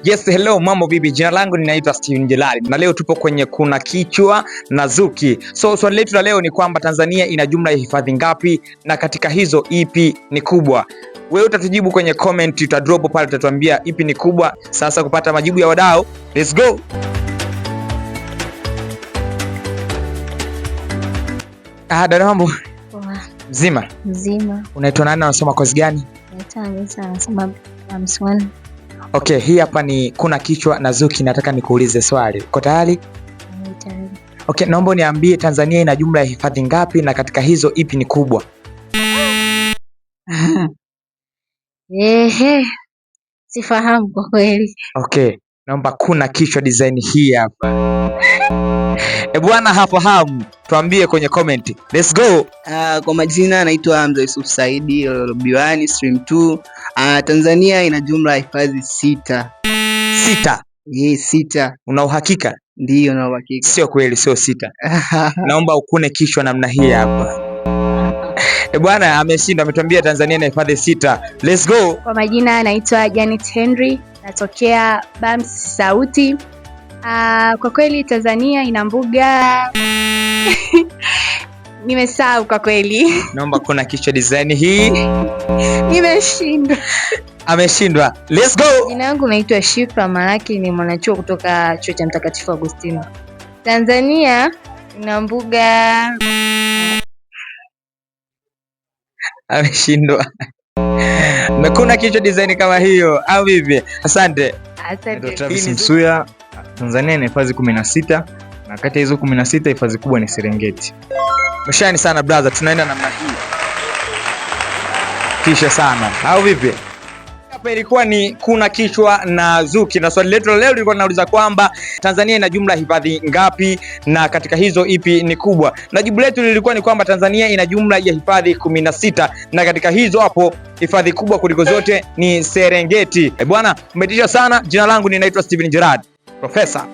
Yes, hello, mambo vipi? Jina langu ninaitwa Steven Gerard na leo tupo kwenye kuna kichwa na Zuki. So swali letu la leo ni kwamba Tanzania ina jumla ya hifadhi ngapi na katika hizo ipi ni kubwa? Wewe utatujibu kwenye comment, utadrop pale, utatuambia ipi ni kubwa. Sasa kupata majibu ya wadau, let's go. Dada mambo? Poa. Mzima? Mzima. Unaitwa nani na unasoma kozi gani? Naitwa Hamisa, nasoma Mswani. Okay, hii hapa ni kuna kichwa na Zuki, nataka nikuulize swali. Uko tayari? Tayari. Okay, naomba uniambie Tanzania ina jumla ya hifadhi ngapi na katika hizo ipi ni kubwa? Sifahamu kwa kweli. Okay, naomba kuna kichwa design hii hapa. Bwana hafahamu, tuambie kwenye comment. Let's go. Kwa majina naitwa Hamza Yusuf Saidi, B1 stream 2. Tanzania ina jumla ya hifadhi 6. 6? Yes, 6. Una uhakika? Ndio, na uhakika. Sio kweli, sio 6. Naomba ukune kichwa namna hii hapa. Bwana ameshinda, ametuambia Tanzania ina hifadhi 6. Let's go. Kwa majina naitwa Janet Henry, natokea Bams Sauti. Kwa kweli Tanzania ina mbuga nimesahau kwa kweli. Naomba kuna kichwa design hii. Nimeshindwa. Ameshindwa. Let's go. Jina langu naitwa Shifra Malaki, ni mwanachuo kutoka Chuo cha Mtakatifu Agustino. Tanzania ina mbuga. Ameshindwa. Na kuna kichwa design kama hiyo au vipi? Asante. Asante. Travis Msuya. Tanzania ina hifadhi 16 na kati ya hizo 16 hifadhi kubwa ni Serengeti. Mshani sana brother, tunaenda namna hii. Kisha sana. Au vipi? Hapa ilikuwa ni kuna kichwa na Zuki, na swali letu leo lilikuwa linauliza kwamba Tanzania ina jumla hifadhi ngapi na katika hizo ipi ni kubwa. Na jibu letu lilikuwa ni kwamba Tanzania ina jumla ya hifadhi 16 na katika hizo hapo hifadhi kubwa kuliko zote ni Serengeti. Bwana, umetisha sana. Jina langu ninaitwa Steven Gerard. Professor.